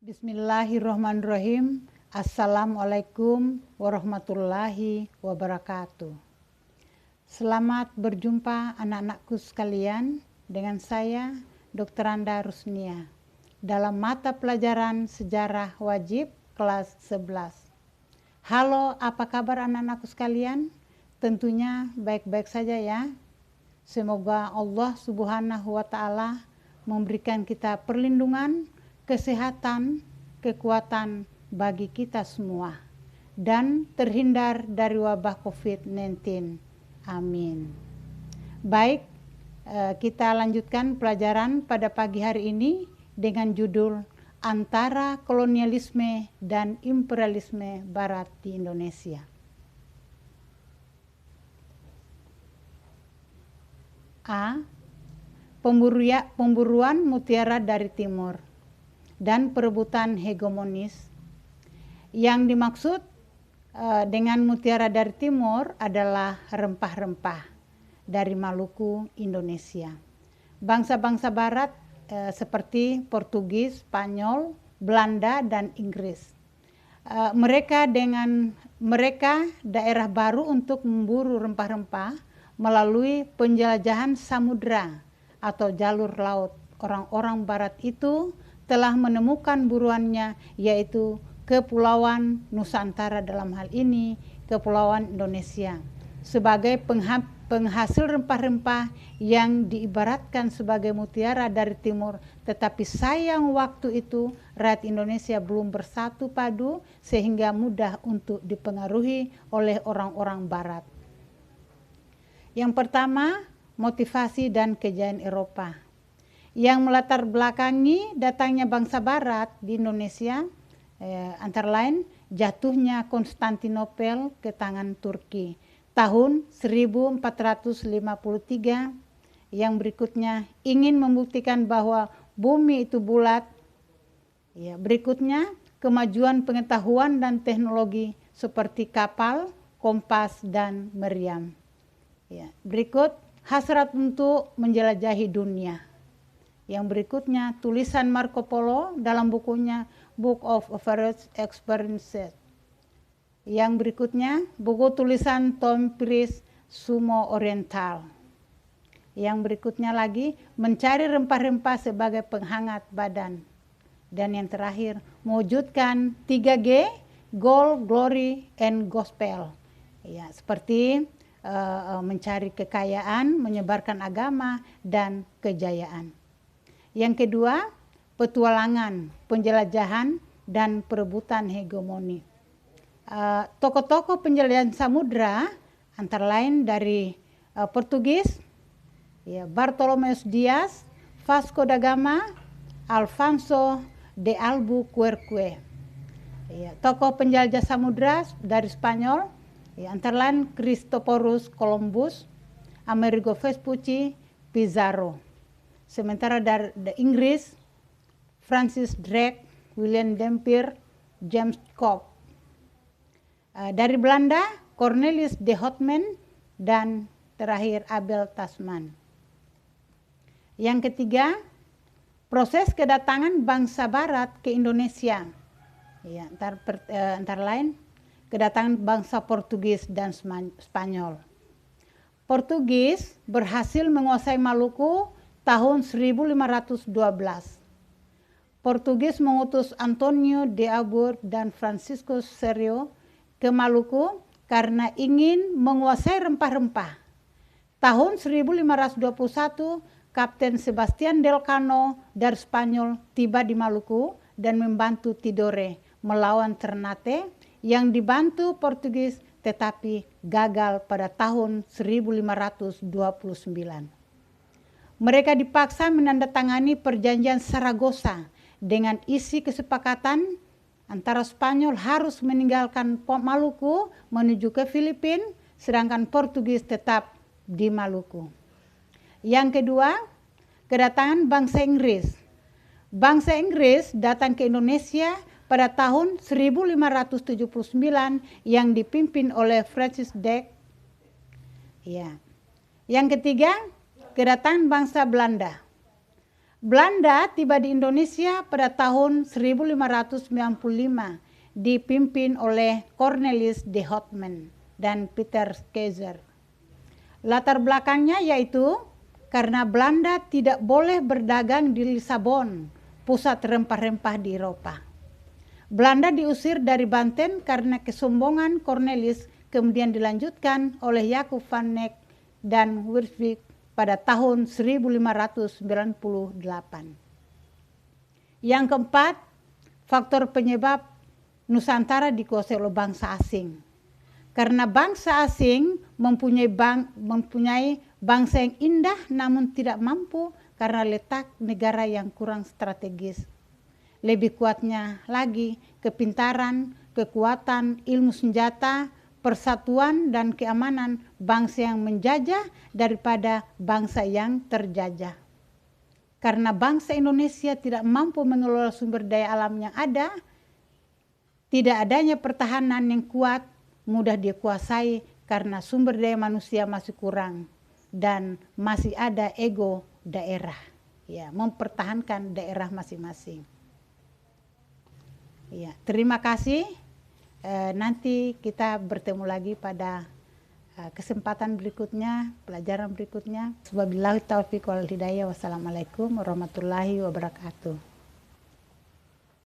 Bismillahirrahmanirrahim. Assalamualaikum warahmatullahi wabarakatuh. Selamat berjumpa anak-anakku sekalian dengan saya Dr. Anda Rusnia dalam mata pelajaran sejarah wajib kelas 11. Halo, apa kabar anak-anakku sekalian? Tentunya baik-baik saja ya. Semoga Allah Subhanahu wa Ta'ala memberikan kita perlindungan, kesehatan, kekuatan bagi kita semua, dan terhindar dari wabah COVID-19. Amin. Baik, kita lanjutkan pelajaran pada pagi hari ini dengan judul Antara Kolonialisme dan Imperialisme Barat di Indonesia. A. Pemburuan mutiara dari timur dan perebutan hegemonis. Yang dimaksud dengan mutiara dari timur adalah rempah-rempah dari Maluku, Indonesia. Bangsa-bangsa barat seperti Portugis, Spanyol, Belanda, dan Inggris. Mereka daerah baru untuk memburu rempah-rempah melalui penjelajahan samudra atau jalur laut. Orang-orang barat itu telah menemukan buruannya, yaitu Kepulauan Nusantara, dalam hal ini Kepulauan Indonesia, sebagai penghasil rempah-rempah yang diibaratkan sebagai mutiara dari timur. Tetapi sayang waktu itu rakyat Indonesia belum bersatu padu sehingga mudah untuk dipengaruhi oleh orang-orang barat. Yang pertama, motivasi dan kejayaan Eropa. Yang melatar belakangi datangnya bangsa barat di Indonesia antara lain jatuhnya Konstantinopel ke tangan Turki tahun 1453, yang berikutnya ingin membuktikan bahwa bumi itu bulat. Berikutnya kemajuan pengetahuan dan teknologi seperti kapal, kompas, dan meriam. Berikut hasrat untuk menjelajahi dunia. Yang berikutnya tulisan Marco Polo dalam bukunya Book of Voyage Experiences. Yang berikutnya buku tulisan Tom Price Sumo Oriental. Yang berikutnya lagi mencari rempah-rempah sebagai penghangat badan. Dan yang terakhir mewujudkan 3G, Gold, Glory, and Gospel. Seperti mencari kekayaan, menyebarkan agama, dan kejayaan. Yang kedua, petualangan, penjelajahan, dan perebutan hegemoni. Tokoh-tokoh penjelajahan samudra antara lain dari Portugis, Bartolomeu Dias, Vasco da Gama, Alfonso de Albuquerque. Tokoh penjelajah samudra dari Spanyol, antara lain Christophorus Columbus, Amerigo Vespucci, Pizarro. Sementara dari Inggris, Francis Drake, William Dampier, James Cook. Dari Belanda, Cornelis de Houtman, dan terakhir Abel Tasman. Yang ketiga, proses kedatangan bangsa barat ke Indonesia. Antara lain kedatangan bangsa Portugis dan Spanyol. Portugis berhasil menguasai Maluku tahun 1512. Portugis mengutus Antonio de Aubert dan Francisco Serrao ke Maluku karena ingin menguasai rempah-rempah. Tahun 1521, Kapten Sebastian del Cano dari Spanyol tiba di Maluku dan membantu Tidore melawan Ternate yang dibantu Portugis, tetapi gagal pada tahun 1529. Mereka dipaksa menandatangani perjanjian Saragossa dengan isi kesepakatan antara Spanyol harus meninggalkan Maluku menuju ke Filipina, sedangkan Portugis tetap di Maluku. Yang kedua, kedatangan bangsa Inggris. Bangsa Inggris datang ke Indonesia pada tahun 1579 yang dipimpin oleh Francis Drake. Yang ketiga, kedatangan bangsa Belanda. Belanda tiba di Indonesia pada tahun 1595 dipimpin oleh Cornelis de Houtman dan Peter Keizer. Latar belakangnya yaitu karena Belanda tidak boleh berdagang di Lisabon, pusat rempah-rempah di Eropa. Belanda diusir dari Banten karena kesombongan Cornelis, kemudian dilanjutkan oleh Jacob van Eyck dan Wirswijk pada tahun 1598. Yang keempat, faktor penyebab Nusantara dikuasai oleh bangsa asing. Karena bangsa asing mempunyai bangsa yang indah namun tidak mampu karena letak negara yang kurang strategis. Lebih kuatnya lagi kepintaran, kekuatan, ilmu senjata, persatuan dan keamanan bangsa yang menjajah daripada bangsa yang terjajah. Karena bangsa Indonesia tidak mampu mengelola sumber daya alam yang ada, tidak adanya pertahanan yang kuat, mudah dikuasai karena sumber daya manusia masih kurang dan masih ada ego daerah, ya, mempertahankan daerah masing-masing. Ya, terima kasih. Nanti kita bertemu lagi pada kesempatan berikutnya, pelajaran berikutnya. Wabillahi taufiq wal hidayah. Wassalamualaikum warahmatullahi wabarakatuh.